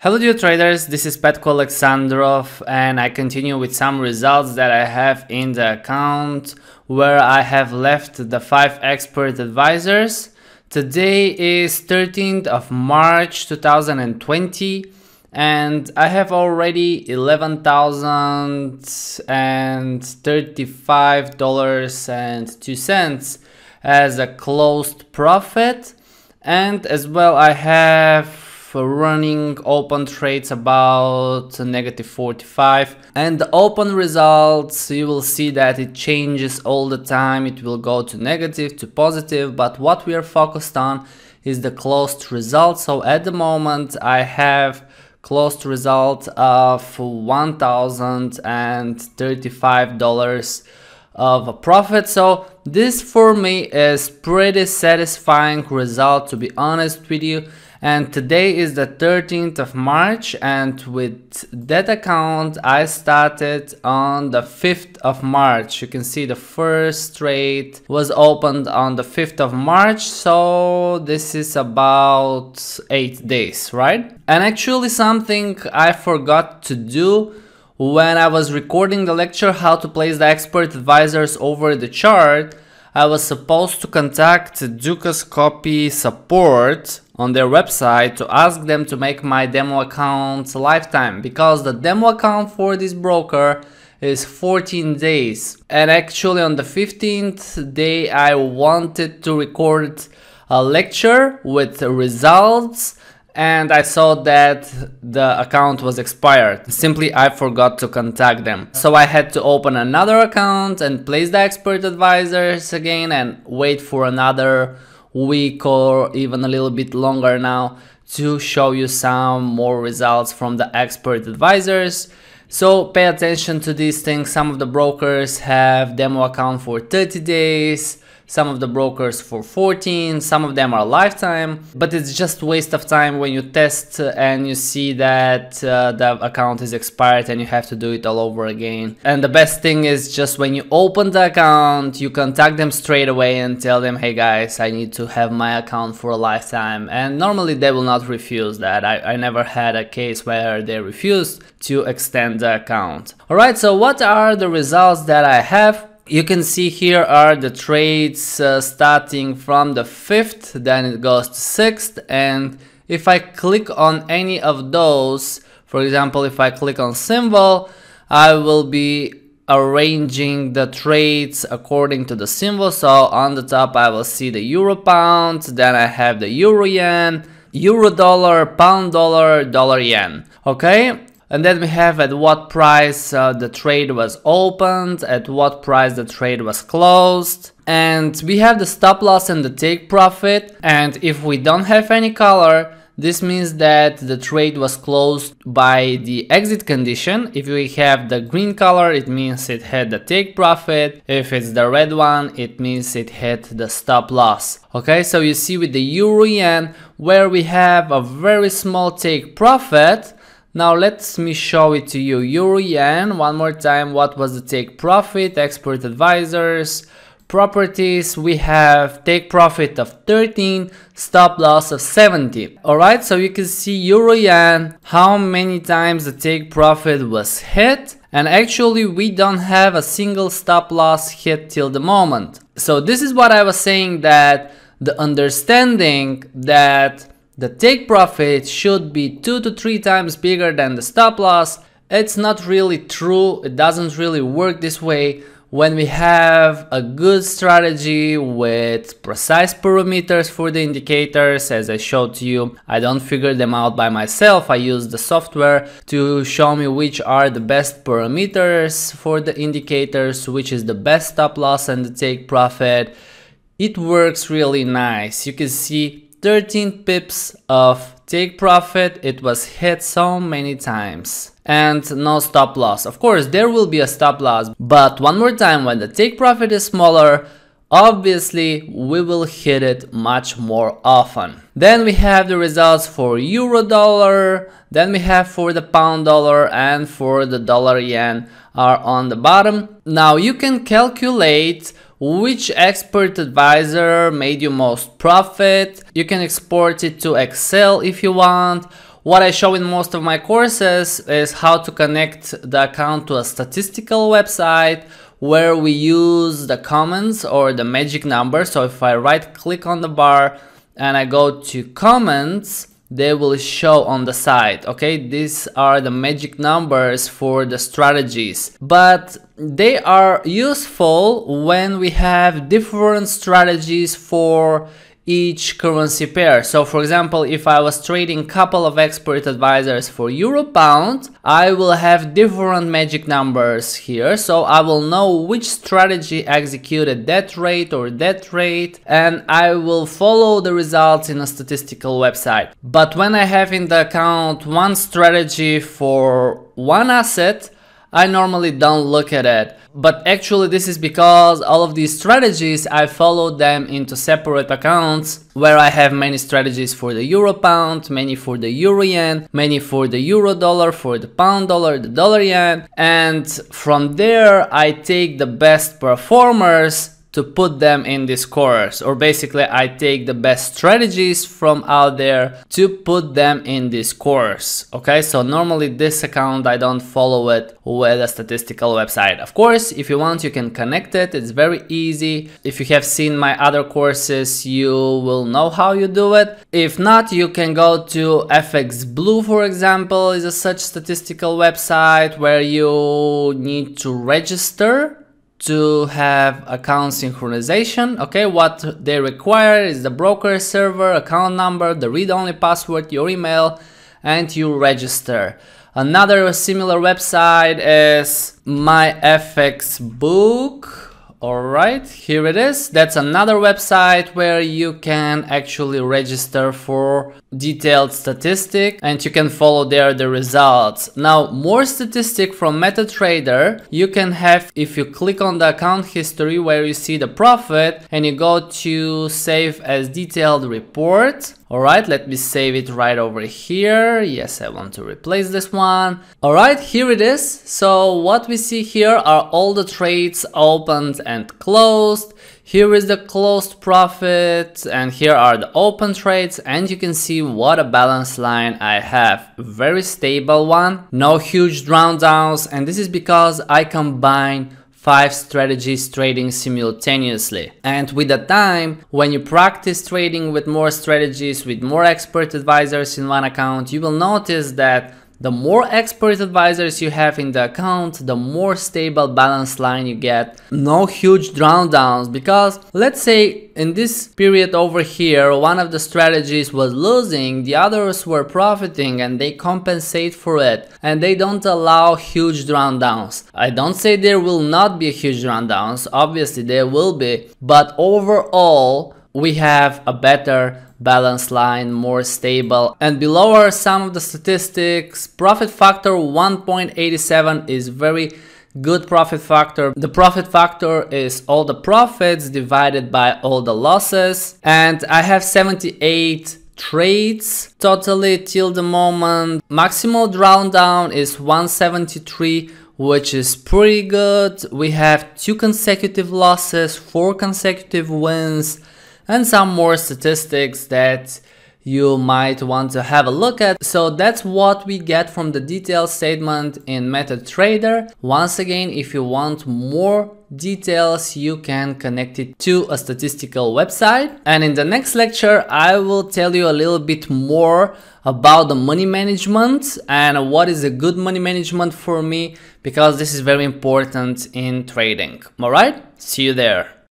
Hello dear traders, this is Petko Alexandrov and I continue with some results that I have in the account where I have left the 5 expert advisors. Today is 13th of March 2020 and I have already $11,035.02 as a closed profit, and as well I have running open trades about -45, and the open results, you will see that it changes all the time. It will go to negative to positive, but what we are focused on is the closed result. So at the moment I have closed result of $1,035 of a profit. So this for me is pretty satisfying result, to be honest with you. And today is the 13th of March, and with that account I started on the 5th of March. You can see the first trade was opened on the 5th of March, so this is about 8 days, right? And actually something I forgot to do when I was recording the lecture how to place the expert advisors over the chart. I was supposed to contact Dukascopy support on their website to ask them to make my demo account lifetime, because the demo account for this broker is 14 days. And actually on the 15th day I wanted to record a lecture with results, and I saw that the account was expired. Simply I forgot to contact them. So I had to open another account and place the expert advisors again and wait for another week or even a little bit longer now to show you some more results from the expert advisors. So pay attention to these things. Some of the brokers have demo account for 30 days. Some of the brokers for 14, some of them are lifetime, but it's just waste of time when you test and you see that the account is expired and you have to do it all over again. And the best thing is just when you open the account, you contact them straight away and tell them, hey guys, I need to have my account for a lifetime. And normally they will not refuse that. I never had a case where they refused to extend the account. Alright, so what are the results that I have? You can see here are the trades starting from the 5th, then it goes to 6th, and if I click on any of those, for example if I click on symbol, I will be arranging the trades according to the symbol. So on the top I will see the euro pound, then I have the euro yen, euro dollar, pound dollar, dollar yen. Okay. And then we have at what price the trade was opened, at what price the trade was closed, and we have the stop loss and the take profit. And if we don't have any color, this means that the trade was closed by the exit condition. If we have the green color, it means it had the take profit. If it's the red one, it means it had the stop loss. Okay, so you see with the euro yen where we have a very small take profit. Now let me show it to you. Euro yen, one more time, what was the take profit? Expert advisors, properties, we have take profit of 13, stop loss of 70. Alright, so you can see euro yen, how many times the take profit was hit, and actually we don't have a single stop loss hit till the moment. So this is what I was saying, that the understanding that the take profit should be 2 to 3 times bigger than the stop loss, it's not really true. It doesn't really work this way. When we have a good strategy with precise parameters for the indicators, as I showed to you, I don't figure them out by myself. I use the software to show me which are the best parameters for the indicators, which is the best stop loss and the take profit. It works really nice. You can see 13 pips of take profit, it was hit so many times, and no stop loss. Of course there will be a stop loss, but one more time, when the take profit is smaller, obviously we will hit it much more often. Then we have the results for euro dollar, then we have for the pound dollar, and for the dollar yen are on the bottom. Now you can calculate which expert advisor made you most profit. You can export it to Excel if you want, what I show in most of my courses is how to connect the account to a statistical website where we use the comments or the magic number. So if I right click on the bar and I go to comments, they will show on the side. Okay, these are the magic numbers for the strategies, but they are useful when we have different strategies for each currency pair. So for example, if I was trading couple of expert advisors for euro pound, I will have different magic numbers here, so I will know which strategy executed that rate or that rate, and I will follow the results in a statistical website. But when I have in the account one strategy for one asset, I normally don't look at it. But actually this is because all of these strategies, I follow them into separate accounts where I have many strategies for the euro pound, many for the euro yen, many for the euro dollar, for the pound dollar, the dollar yen, and from there I take the best performers to put them in this course, or basically I take the best strategies from out there to put them in this course. Okay, so normally this account I don't follow it with a statistical website. Of course, if you want, you can connect it. It's very easy. If you have seen my other courses, you will know how you do it. If not, you can go to FX Blue, for example, is a such statistical website where you need to register to have account synchronization. Okay, what they require is the broker server, account number, the read-only password, your email, and you register. Another similar website is My FX Book. Alright, here it is. That's another website where you can actually register for detailed statistic and you can follow there the results. Now, more statistic from MetaTrader you can have if you click on the account history where you see the profit and you go to save as detailed report. Alright, let me save it right over here. Yes, I want to replace this one. Alright, here it is. So what we see here are all the trades opened and closed. Here is the closed profit and here are the open trades, and you can see what a balance line I have. Very stable one, no huge drawdowns, and this is because I combine 5 strategies trading simultaneously. And with the time, when you practice trading with more strategies, with more expert advisors in one account, you will notice that the more expert advisors you have in the account, the more stable balance line you get. No huge drawdowns, because let's say in this period over here, one of the strategies was losing, the others were profiting, and they compensate for it, and they don't allow huge drawdowns. I don't say there will not be huge drawdowns, obviously there will be, but overall we have a better balance line, more stable. And below are some of the statistics. Profit factor 1.87 is very good profit factor. The profit factor is all the profits divided by all the losses, and I have 78 trades totally till the moment. Maximal drawdown is 173, which is pretty good. We have 2 consecutive losses, 4 consecutive wins, and some more statistics that you might want to have a look at. So that's what we get from the detailed statement in MetaTrader. Once again, if you want more details, you can connect it to a statistical website. And in the next lecture, I will tell you a little bit more about the money management and what is a good money management for me, because this is very important in trading. All right, see you there.